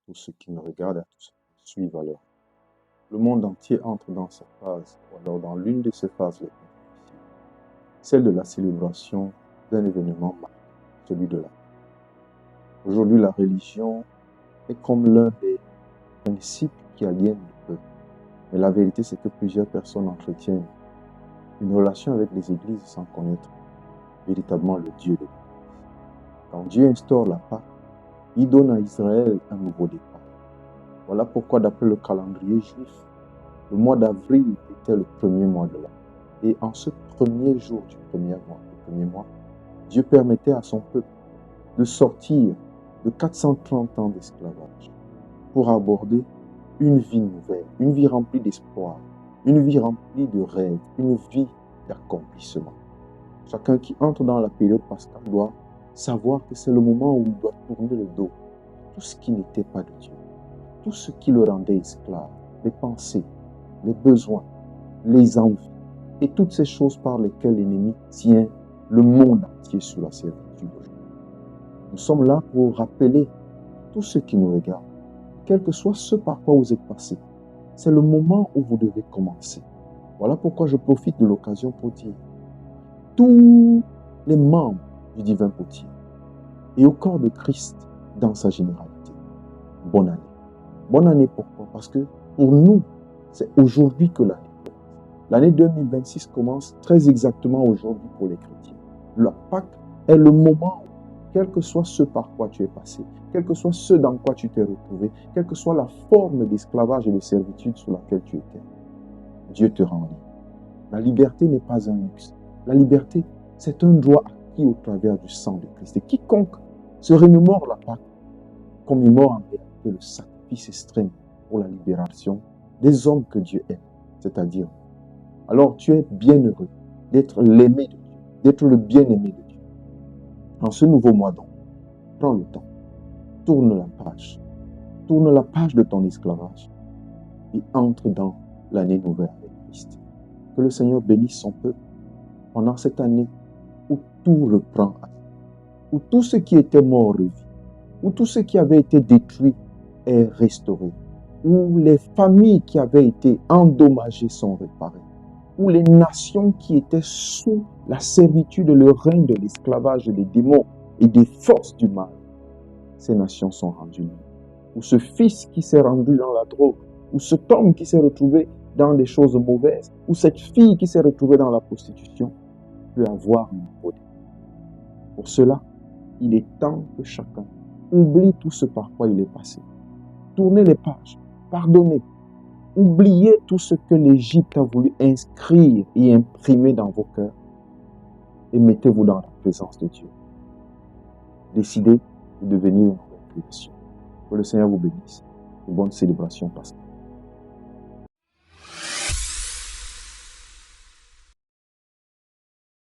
tous ceux qui me regardent, à tous ceux qui me suivent alors. Le monde entier entre dans cette phase, ou alors dans l'une de ces phases les plus difficiles, celle de la célébration d'un événement marquant, celui de la paix. Aujourd'hui, la religion est comme l'un des principes qui aliènent le peuple. Mais la vérité, c'est que plusieurs personnes entretiennent une relation avec les églises sans connaître véritablement le Dieu de l'Église. Quand Dieu instaure la Pâque, il donne à Israël un nouveau départ. Voilà pourquoi, d'après le calendrier juif, le mois d'avril était le premier mois de l'année. Et en ce premier jour du premier mois, Dieu permettait à son peuple de sortir de 430 ans d'esclavage pour aborder une vie nouvelle, une vie remplie d'espoir, une vie remplie de rêves, une vie d'accomplissement. Chacun qui entre dans la période pascale doit savoir que c'est le moment où il doit tourner le dos à tout ce qui n'était pas de Dieu, tout ce qui le rendait esclave, les pensées, les besoins, les envies et toutes ces choses par lesquelles l'ennemi tient le monde entier sous la servitude. Nous sommes là pour rappeler tous ceux qui nous regardent, quel que soit ce par quoi vous êtes passé, c'est le moment où vous devez commencer. Voilà pourquoi je profite de l'occasion pour dire tous les membres du divin potier et au corps de Christ dans sa généralité. Bonne année. Bonne année pourquoi? Parce que pour nous, c'est aujourd'hui que l'année commence. L'année 2026 commence très exactement aujourd'hui pour les chrétiens. La Pâque est le moment où, quel que soit ce par quoi tu es passé, quel que soit ce dans quoi tu t'es retrouvé, quelle que soit la forme d'esclavage et de servitude sous laquelle tu étais, Dieu te rend libre. La liberté n'est pas un luxe. La liberté, c'est un droit acquis au travers du sang de Christ. Et quiconque se remémore la Pâque commémore en réalité le sacrifice extrême pour la libération des hommes que Dieu aime, c'est-à-dire. Alors tu es bien heureux d'être l'aimé de Dieu, d'être le bien-aimé de Dieu. En ce nouveau mois donc, prends le temps, tourne la page de ton esclavage et entre dans l'année nouvelle avec Christ. Que le Seigneur bénisse son peuple pendant cette année où tout reprend, où tout ce qui était mort revit, où tout ce qui avait été détruit est restauré, où les familles qui avaient été endommagées sont réparées, où les nations qui étaient sous la servitude et le règne de l'esclavage des démons et des forces du mal, ces nations sont rendues libres. Où ce fils qui s'est rendu dans la drogue, où cet homme qui s'est retrouvé dans des choses mauvaises, où cette fille qui s'est retrouvée dans la prostitution peut avoir un nouveau départ. Pour cela, il est temps que chacun oublie tout ce par quoi il est passé. Tournez les pages, pardonnez, oubliez tout ce que l'Égypte a voulu inscrire et imprimer dans vos cœurs et mettez-vous dans la présence de Dieu. Décidez de devenir une nouvelle création. Que le Seigneur vous bénisse. Une bonne célébration pascale.